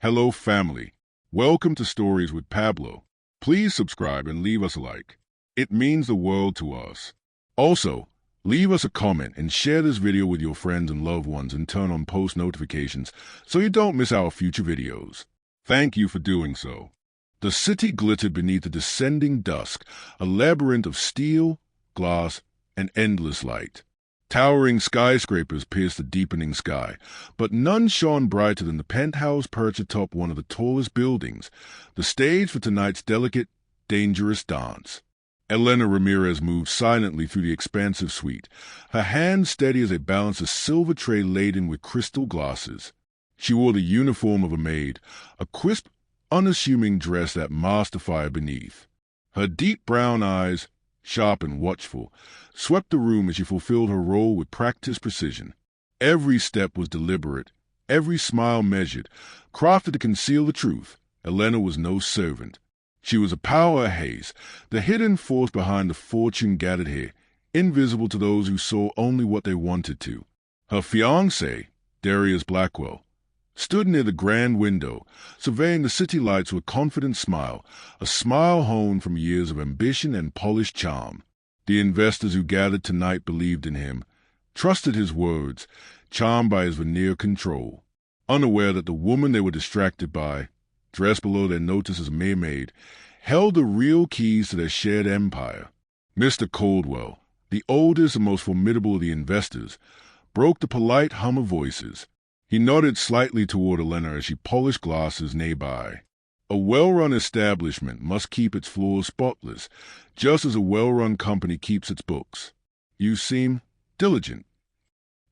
Hello, family. Welcome to Stories with Pablo. Please subscribe and leave us a like. It means the world to us. Also, leave us a comment and share this video with your friends and loved ones and turn on post notifications so you don't miss our future videos. Thank you for doing so. The city glittered beneath the descending dusk, a labyrinth of steel, glass, and endless light. Towering skyscrapers pierced the deepening sky, but none shone brighter than the penthouse perched atop one of the tallest buildings, the stage for tonight's delicate, dangerous dance. Elena Ramirez moved silently through the expansive suite, her hands steady as they balanced a silver tray laden with crystal glasses. She wore the uniform of a maid, a crisp, unassuming dress that masked the fire beneath. Her deep brown eyes, sharp and watchful, swept the room as she fulfilled her role with practiced precision. Every step was deliberate, every smile measured, crafted to conceal the truth. Elena was no servant. She was a power haze, the hidden force behind the fortune gathered here, invisible to those who saw only what they wanted to. Her fiancé, Darius Blackwell, stood near the grand window, surveying the city lights with a confident smile, a smile honed from years of ambition and polished charm. The investors who gathered tonight believed in him, trusted his words, charmed by his veneer control, unaware that the woman they were distracted by, dressed below their notice as a mermaid, held the real keys to their shared empire. Mr. Caldwell, the oldest and most formidable of the investors, broke the polite hum of voices. He nodded slightly toward Elena as she polished glasses nearby. A well-run establishment must keep its floors spotless, just as a well-run company keeps its books. You seem diligent.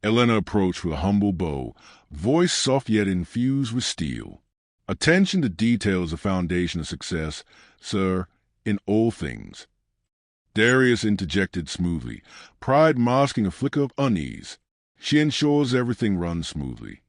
Elena approached with a humble bow, voice soft yet infused with steel. Attention to detail is the foundation of success, sir, in all things. Darius interjected smoothly, pride masking a flicker of unease. She ensures everything runs smoothly.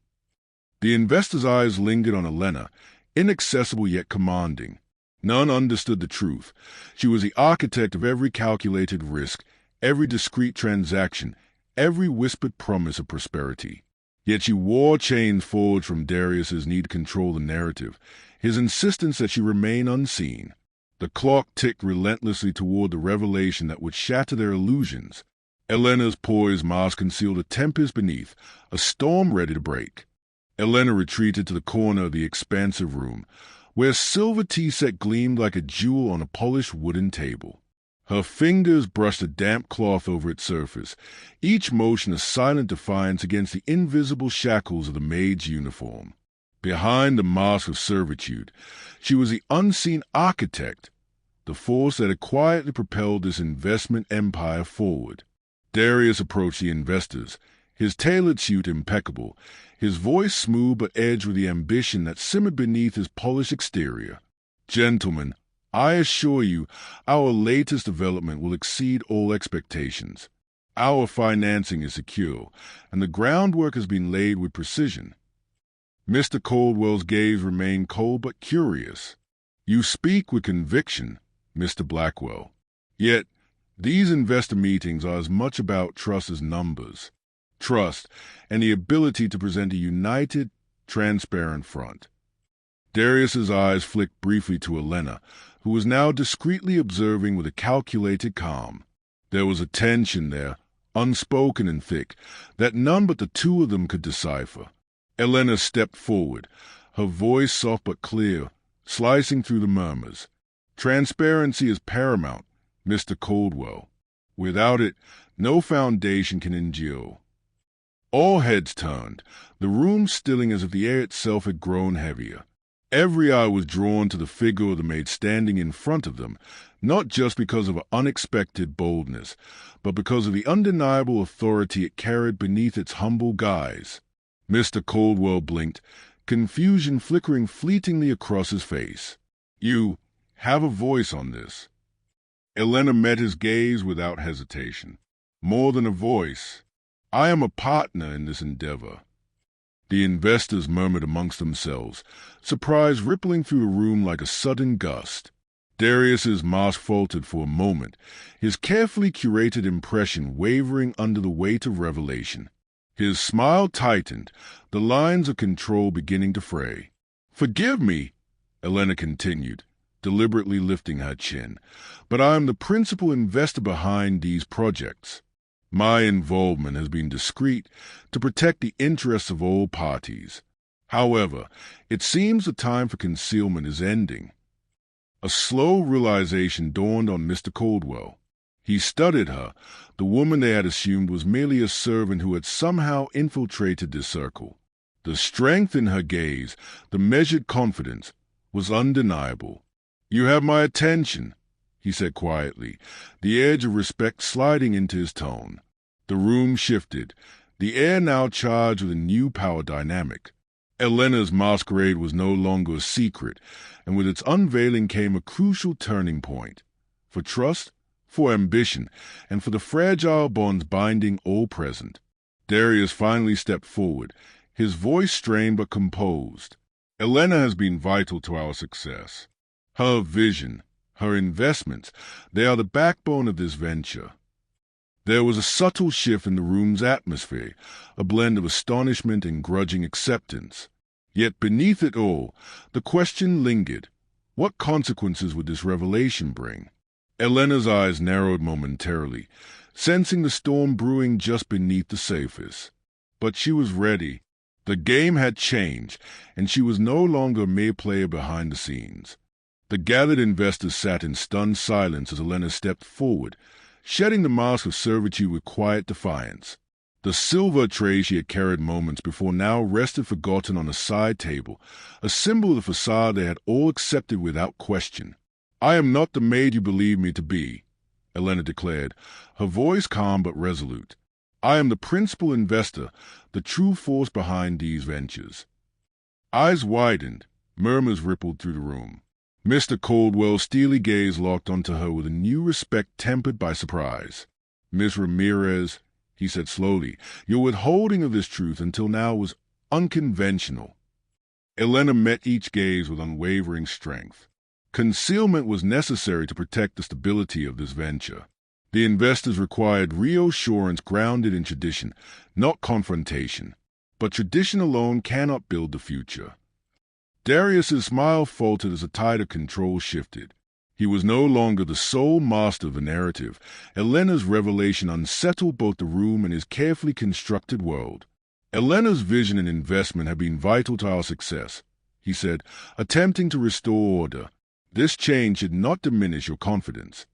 The investor's eyes lingered on Elena, inaccessible yet commanding. None understood the truth. She was the architect of every calculated risk, every discreet transaction, every whispered promise of prosperity. Yet she wore chains forged from Darius's need to control the narrative, his insistence that she remain unseen. The clock ticked relentlessly toward the revelation that would shatter their illusions. Elena's poised mask concealed a tempest beneath, a storm ready to break. Elena retreated to the corner of the expansive room, where a silver tea set gleamed like a jewel on a polished wooden table. Her fingers brushed a damp cloth over its surface, each motion a silent defiance against the invisible shackles of the maid's uniform. Behind the mask of servitude, she was the unseen architect, the force that had quietly propelled this investment empire forward. Darius approached the investors, his tailored suit impeccable, his voice smooth but edged with the ambition that simmered beneath his polished exterior. Gentlemen, I assure you, our latest development will exceed all expectations. Our financing is secure, and the groundwork has been laid with precision. Mr. Caldwell's gaze remained cold but curious. You speak with conviction, Mr. Blackwell. Yet, these investor meetings are as much about trust as numbers. Trust, and the ability to present a united, transparent front. Darius's eyes flicked briefly to Elena, who was now discreetly observing with a calculated calm. There was a tension there, unspoken and thick, that none but the two of them could decipher. Elena stepped forward, her voice soft but clear, slicing through the murmurs. Transparency is paramount, Mr. Caldwell. Without it, no foundation can endure. All heads turned, the room stilling as if the air itself had grown heavier. Every eye was drawn to the figure of the maid standing in front of them, not just because of her unexpected boldness, but because of the undeniable authority it carried beneath its humble guise. Mr. Caldwell blinked, confusion flickering fleetingly across his face. You have a voice on this. Elena met his gaze without hesitation. More than a voice. I am a partner in this endeavor. The investors murmured amongst themselves, surprise rippling through the room like a sudden gust. Darius's mask faltered for a moment, his carefully curated impression wavering under the weight of revelation. His smile tightened, the lines of control beginning to fray. Forgive me, Elena continued, deliberately lifting her chin, but I am the principal investor behind these projects. My involvement has been discreet to protect the interests of all parties. However, it seems the time for concealment is ending. A slow realization dawned on Mr. Caldwell. He studied her. The woman they had assumed was merely a servant who had somehow infiltrated this circle. The strength in her gaze, the measured confidence, was undeniable. "You have my attention," he said quietly, the edge of respect sliding into his tone. The room shifted, the air now charged with a new power dynamic. Elena's masquerade was no longer a secret, and with its unveiling came a crucial turning point. For trust, for ambition, and for the fragile bonds binding all present. Darius finally stepped forward, his voice strained but composed. "Elena has been vital to our success. Her vision, her investments, they are the backbone of this venture." There was a subtle shift in the room's atmosphere, a blend of astonishment and grudging acceptance. Yet beneath it all, the question lingered. What consequences would this revelation bring? Elena's eyes narrowed momentarily, sensing the storm brewing just beneath the surface. But she was ready. The game had changed, and she was no longer a mere player behind the scenes. The gathered investors sat in stunned silence as Elena stepped forward, shedding the mask of servitude with quiet defiance. The silver tray she had carried moments before now rested forgotten on a side table, a symbol of the facade they had all accepted without question. "I am not the maid you believe me to be," Elena declared, her voice calm but resolute. "I am the principal investor, the true force behind these ventures." Eyes widened, murmurs rippled through the room. Mr. Caldwell's steely gaze locked onto her with a new respect tempered by surprise. "Miss Ramirez," he said slowly, "your withholding of this truth until now was unconventional." Elena met each gaze with unwavering strength. Concealment was necessary to protect the stability of this venture. The investors required reassurance grounded in tradition, not confrontation. But tradition alone cannot build the future. Darius's smile faltered as the tide of control shifted. He was no longer the sole master of the narrative. Elena's revelation unsettled both the room and his carefully constructed world. "Elena's vision and investment have been vital to our success," he said, attempting to restore order. "This change should not diminish your confidence."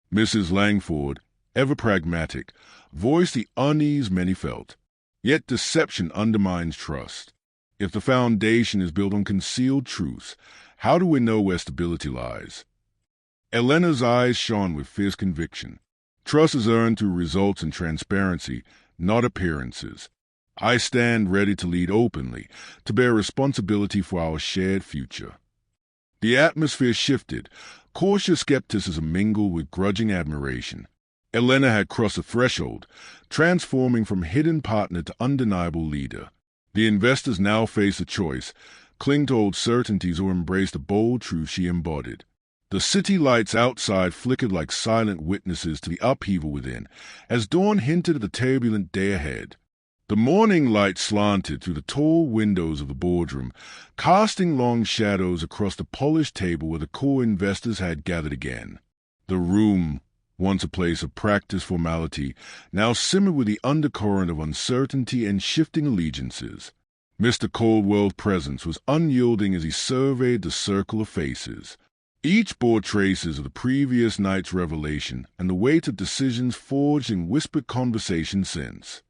Mrs. Langford, ever pragmatic, voiced the unease many felt. Yet deception undermines trust. If the foundation is built on concealed truths, how do we know where stability lies? Elena's eyes shone with fierce conviction. "Trust is earned through results and transparency, not appearances. I stand ready to lead openly, to bear responsibility for our shared future." The atmosphere shifted. Cautious skepticism mingled with grudging admiration. Elena had crossed a threshold, transforming from hidden partner to undeniable leader. The investors now faced a choice: cling to old certainties or embrace the bold truth she embodied. The city lights outside flickered like silent witnesses to the upheaval within, as dawn hinted at the turbulent day ahead. The morning light slanted through the tall windows of the boardroom, casting long shadows across the polished table where the core investors had gathered again. The room, once a place of practiced formality, now simmered with the undercurrent of uncertainty and shifting allegiances. Mr. Caldwell's presence was unyielding as he surveyed the circle of faces. Each bore traces of the previous night's revelation and the weight of decisions forged in whispered conversation since.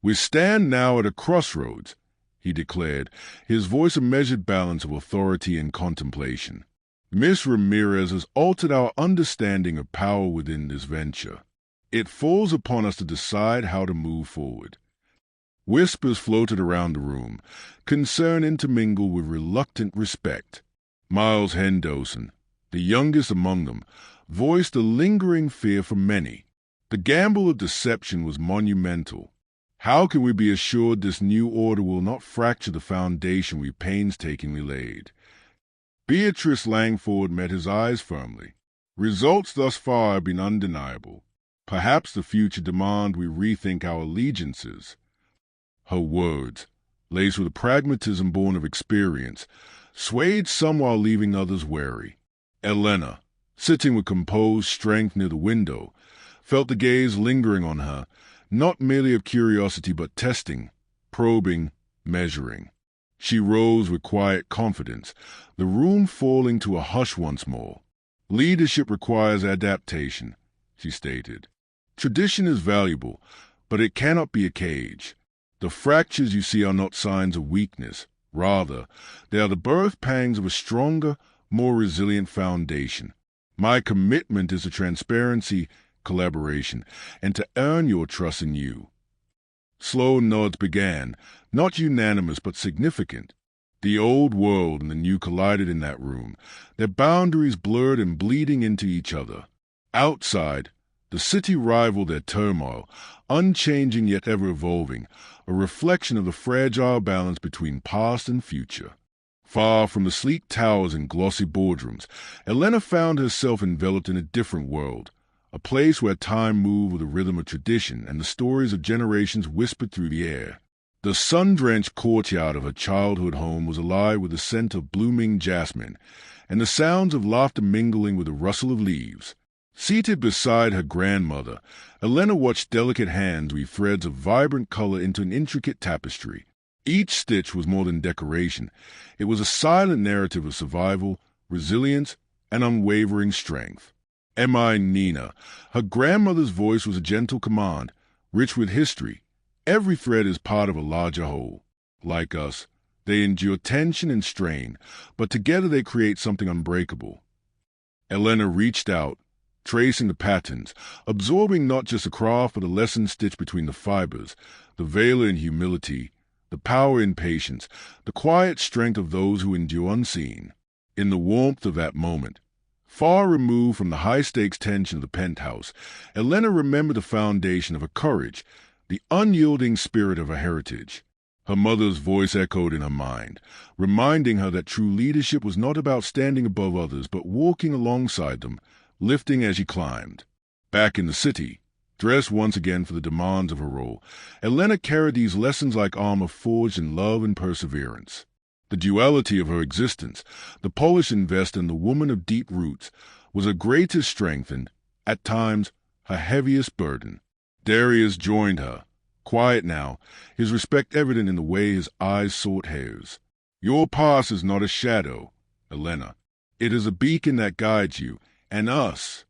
"We stand now at a crossroads," he declared, his voice a measured balance of authority and contemplation. "Miss Ramirez has altered our understanding of power within this venture. It falls upon us to decide how to move forward." Whispers floated around the room, concern intermingled with reluctant respect. Miles Henderson, the youngest among them, voiced a lingering fear for many. The gamble of deception was monumental. How can we be assured this new order will not fracture the foundation we painstakingly laid? Beatrice Langford met his eyes firmly. "Results thus far have been undeniable. Perhaps the future demand we rethink our allegiances." Her words, laced with a pragmatism born of experience, swayed some while leaving others wary. Elena, sitting with composed strength near the window, felt the gaze lingering on her, not merely of curiosity but testing, probing, measuring. She rose with quiet confidence, the room falling to a hush once more. "Leadership requires adaptation," she stated. "Tradition is valuable, but it cannot be a cage. The fractures you see are not signs of weakness. Rather, they are the birth pangs of a stronger, more resilient foundation. My commitment is to transparency, collaboration, and to earn your trust in you." Slow nods began, not unanimous but significant. The old world and the new collided in that room, their boundaries blurred and bleeding into each other. Outside, the city rivaled their turmoil, unchanging yet ever-evolving, a reflection of the fragile balance between past and future. Far from the sleek towers and glossy boardrooms, Elena found herself enveloped in a different world, a place where time moved with the rhythm of tradition and the stories of generations whispered through the air. The sun-drenched courtyard of her childhood home was alive with the scent of blooming jasmine and the sounds of laughter mingling with the rustle of leaves. Seated beside her grandmother, Elena watched delicate hands weave threads of vibrant color into an intricate tapestry. Each stitch was more than decoration. It was a silent narrative of survival, resilience, and unwavering strength. "Am I Nina?" Her grandmother's voice was a gentle command, rich with history. Every thread is part of a larger whole. Like us, they endure tension and strain, but together they create something unbreakable. Elena reached out, tracing the patterns, absorbing not just the craft but the lesson stitched between the fibers, the valor in humility, the power in patience, the quiet strength of those who endure unseen. In the warmth of that moment, far removed from the high-stakes tension of the penthouse, Elena remembered the foundation of her courage, the unyielding spirit of her heritage. Her mother's voice echoed in her mind, reminding her that true leadership was not about standing above others, but walking alongside them, lifting as she climbed. Back in the city, dressed once again for the demands of her role, Elena carried these lessons like armor forged in love and perseverance. The duality of her existence, the polished investor and the woman of deep roots, was her greatest strength and, at times, her heaviest burden. Darius joined her, quiet now, his respect evident in the way his eyes sought hers. "Your past is not a shadow, Elena. It is a beacon that guides you, and us."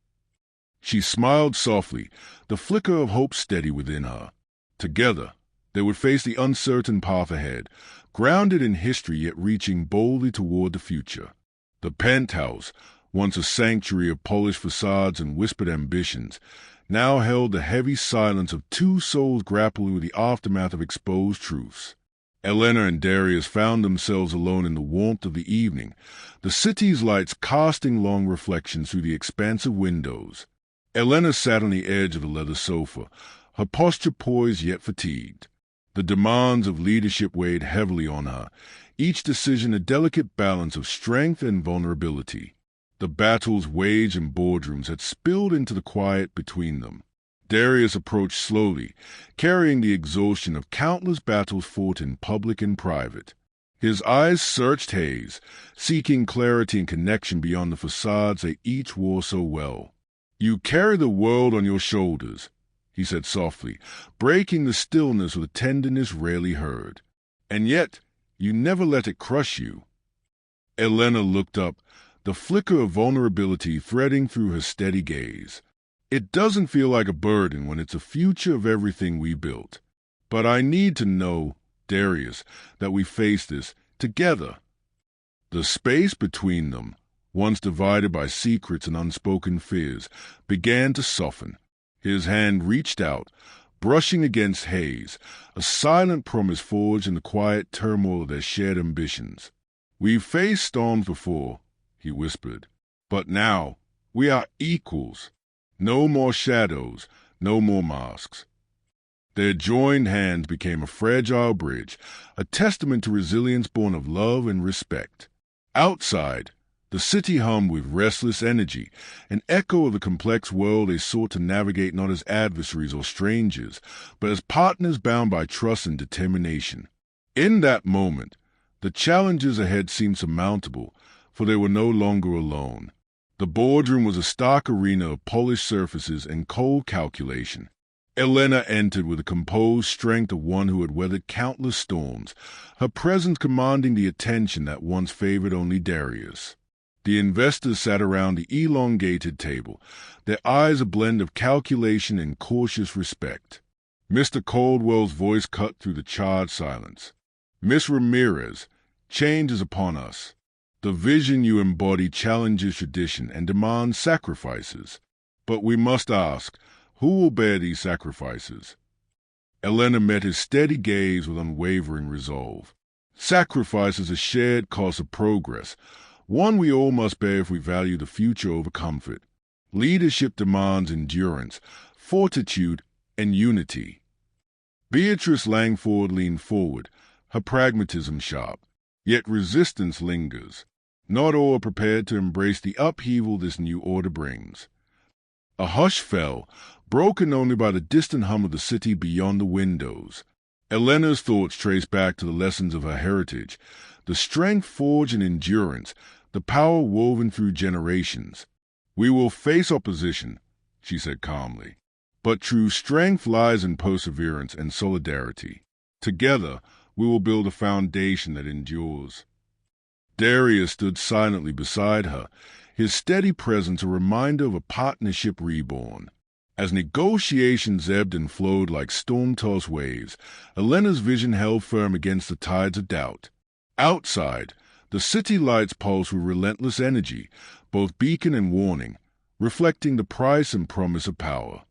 She smiled softly, the flicker of hope steady within her. Together, they would face the uncertain path ahead, grounded in history yet reaching boldly toward the future. The penthouse, once a sanctuary of polished facades and whispered ambitions, now held the heavy silence of two souls grappling with the aftermath of exposed truths. Elena and Darius found themselves alone in the warmth of the evening, the city's lights casting long reflections through the expansive windows. Elena sat on the edge of the leather sofa, her posture poised yet fatigued. The demands of leadership weighed heavily on her, each decision a delicate balance of strength and vulnerability. The battles waged in boardrooms had spilled into the quiet between them. Darius approached slowly, carrying the exhaustion of countless battles fought in public and private. His eyes searched Hayes, seeking clarity and connection beyond the facades they each wore so well. "You carry the world on your shoulders," he said softly, breaking the stillness with a tenderness rarely heard. "And yet you never let it crush you." Elena looked up, the flicker of vulnerability threading through her steady gaze. "It doesn't feel like a burden when it's a future of everything we built. But I need to know, Darius, that we face this together." The space between them, once divided by secrets and unspoken fears, began to soften. His hand reached out, brushing against Hayes, a silent promise forged in the quiet turmoil of their shared ambitions. "We've faced storms before," he whispered, "but now we are equals. No more shadows, no more masks." Their joined hands became a fragile bridge, a testament to resilience born of love and respect. Outside, the city hummed with restless energy, an echo of the complex world they sought to navigate not as adversaries or strangers, but as partners bound by trust and determination. In that moment, The challenges ahead seemed surmountable, for they were no longer alone. The boardroom was a stark arena of polished surfaces and cold calculation. Elena entered with the composed strength of one who had weathered countless storms, her presence commanding the attention that once favored only Darius. The investors sat around the elongated table, their eyes a blend of calculation and cautious respect. Mr. Caldwell's voice cut through the charred silence. "Miss Ramirez, change is upon us. The vision you embody challenges tradition and demands sacrifices. But we must ask, who will bear these sacrifices?" Elena met his steady gaze with unwavering resolve. Sacrifice is a shared cost of progress, one we all must bear if we value the future over comfort. Leadership demands endurance, fortitude, and unity. Beatrice Langford leaned forward, her pragmatism sharp. Yet resistance lingers. Not all are prepared to embrace the upheaval this new order brings. A hush fell, broken only by the distant hum of the city beyond the windows. Elena's thoughts traced back to the lessons of her heritage, the strength forged in endurance, the power woven through generations. "We will face opposition," she said calmly. "But true strength lies in perseverance and solidarity. Together, we will build a foundation that endures." Darius stood silently beside her, his steady presence a reminder of a partnership reborn. As negotiations ebbed and flowed like storm-tossed waves, Elena's vision held firm against the tides of doubt. Outside, the city lights pulsed with relentless energy, both beacon and warning, reflecting the price and promise of power.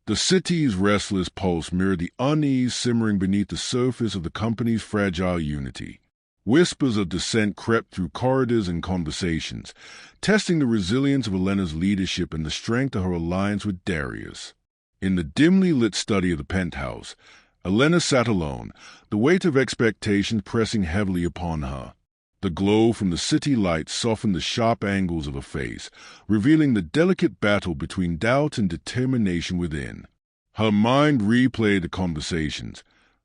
The city's restless pulse mirrored the unease simmering beneath the surface of the company's fragile unity. Whispers of dissent crept through corridors and conversations, testing the resilience of Elena's leadership and the strength of her alliance with Darius. In the dimly lit study of the penthouse, Elena sat alone, the weight of expectations pressing heavily upon her. The glow from the city lights softened the sharp angles of her face, revealing the delicate battle between doubt and determination within. Her mind replayed the conversations,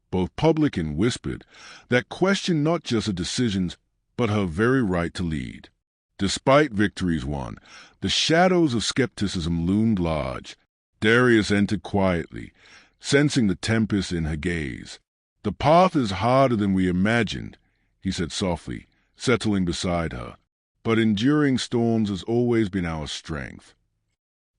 both public and whispered, that questioned not just her decisions, but her very right to lead. Despite victories won, the shadows of skepticism loomed large. Darius entered quietly, sensing the tempest in her gaze. "The path is harder than we imagined," he said softly, settling beside her. "But enduring storms has always been our strength."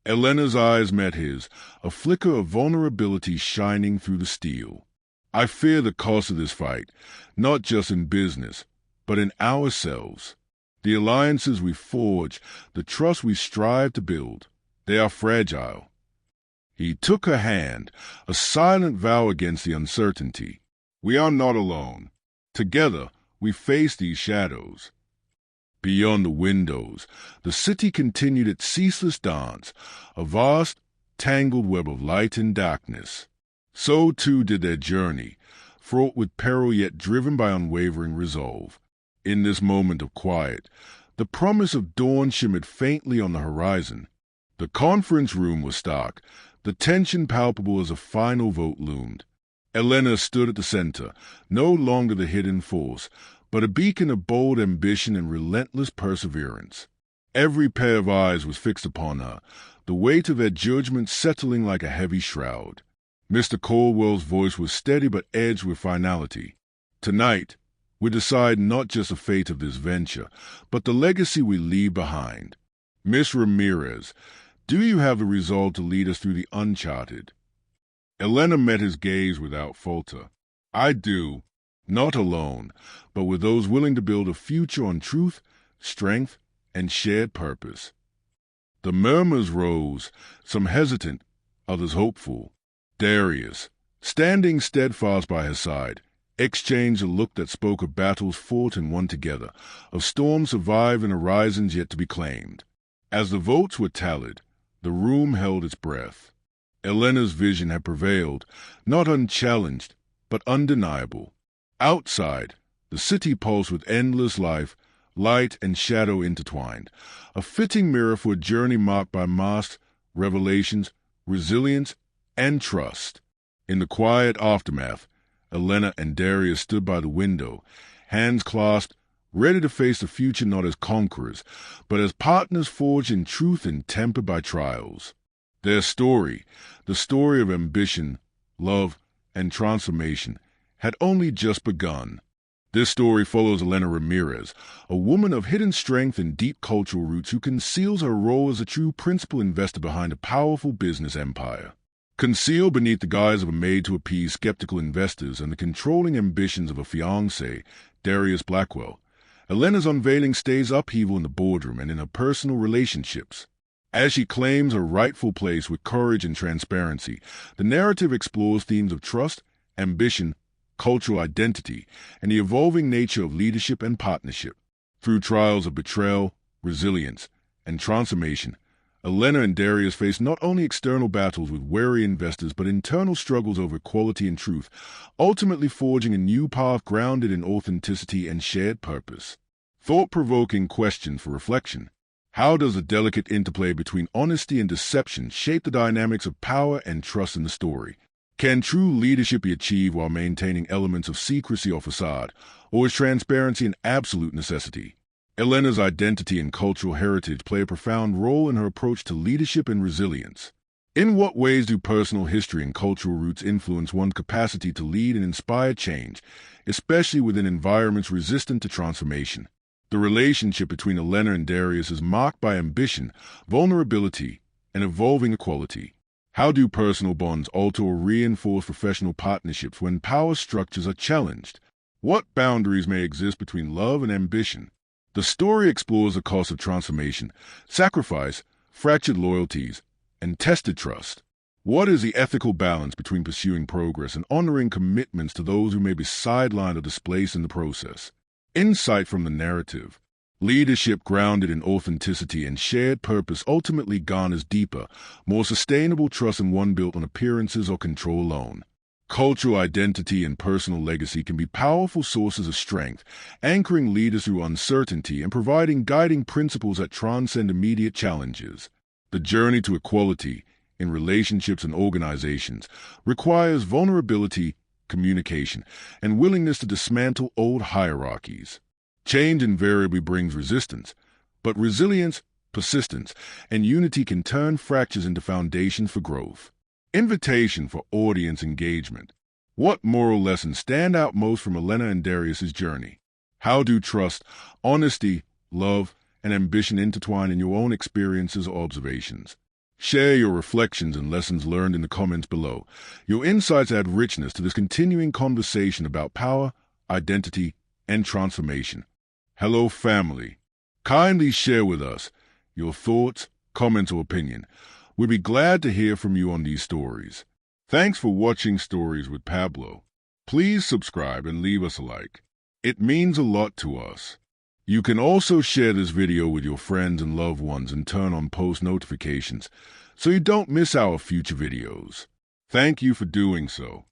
Elena's eyes met his, a flicker of vulnerability shining through the steel. "I fear the cost of this fight, not just in business, but in ourselves. The alliances we forge, the trust we strive to build, they are fragile." He took her hand, a silent vow against the uncertainty. "We are not alone. Together, we face these shadows." Beyond the windows, the city continued its ceaseless dance, a vast, tangled web of light and darkness. So too did their journey, fraught with peril yet driven by unwavering resolve. In this moment of quiet, the promise of dawn shimmered faintly on the horizon. The conference room was dark, the tension palpable as a final vote loomed. Elena stood at the center, no longer the hidden force, but a beacon of bold ambition and relentless perseverance. Every pair of eyes was fixed upon her, the weight of their judgment settling like a heavy shroud. Mr. Caldwell's voice was steady but edged with finality. "Tonight, we decide not just the fate of this venture, but the legacy we leave behind. Miss Ramirez, do you have the resolve to lead us through the uncharted?" Elena met his gaze without falter. "I do, not alone, but with those willing to build a future on truth, strength, and shared purpose." The murmurs rose, some hesitant, others hopeful. Darius, standing steadfast by her side, exchanged a look that spoke of battles fought and won together, of storms survived and horizons yet to be claimed. As the votes were tallied, the room held its breath. Elena's vision had prevailed, not unchallenged, but undeniable. Outside, the city pulsed with endless life, light and shadow intertwined, a fitting mirror for a journey marked by masked revelations, resilience, and trust. In the quiet aftermath, Elena and Darius stood by the window, hands clasped, ready to face the future not as conquerors, but as partners forged in truth and tempered by trials. Their story, the story of ambition, love, and transformation, had only just begun. This story follows Elena Ramirez, a woman of hidden strength and deep cultural roots who conceals her role as a true principal investor behind a powerful business empire. Concealed beneath the guise of a maid to appease skeptical investors and the controlling ambitions of a fiancé, Darius Blackwell, Elena's unveiling stays upheaval in the boardroom and in her personal relationships. As she claims her rightful place with courage and transparency, the narrative explores themes of trust, ambition, cultural identity, and the evolving nature of leadership and partnership. Through trials of betrayal, resilience, and transformation, Elena and Darius face not only external battles with wary investors but internal struggles over quality and truth, ultimately forging a new path grounded in authenticity and shared purpose. Thought-provoking questions for reflection. How does the delicate interplay between honesty and deception shape the dynamics of power and trust in the story? Can true leadership be achieved while maintaining elements of secrecy or facade, or is transparency an absolute necessity? Elena's identity and cultural heritage play a profound role in her approach to leadership and resilience. In what ways do personal history and cultural roots influence one's capacity to lead and inspire change, especially within environments resistant to transformation? The relationship between Elena and Darius is marked by ambition, vulnerability, and evolving equality. How do personal bonds alter or reinforce professional partnerships when power structures are challenged? What boundaries may exist between love and ambition? The story explores the cost of transformation, sacrifice, fractured loyalties, and tested trust. What is the ethical balance between pursuing progress and honoring commitments to those who may be sidelined or displaced in the process? Insight from the narrative. Leadership grounded in authenticity and shared purpose ultimately garners deeper, more sustainable trust than one built on appearances or control alone. Cultural identity and personal legacy can be powerful sources of strength, anchoring leaders through uncertainty and providing guiding principles that transcend immediate challenges. The journey to equality, in relationships and organizations, requires vulnerability, communication, and willingness to dismantle old hierarchies. Change invariably brings resistance, but resilience, persistence, and unity can turn fractures into foundations for growth. Invitation for audience engagement. What moral lessons stand out most from Elena and Darius' journey? How do trust, honesty, love, and ambition intertwine in your own experiences or observations? Share your reflections and lessons learned in the comments below. Your insights add richness to this continuing conversation about power, identity, and transformation. Hello, family. Kindly share with us your thoughts, comments, or opinion. We'd be glad to hear from you on these stories. Thanks for watching Stories with Pablo. Please subscribe and leave us a like. It means a lot to us. You can also share this video with your friends and loved ones and turn on post notifications so you don't miss our future videos. Thank you for doing so.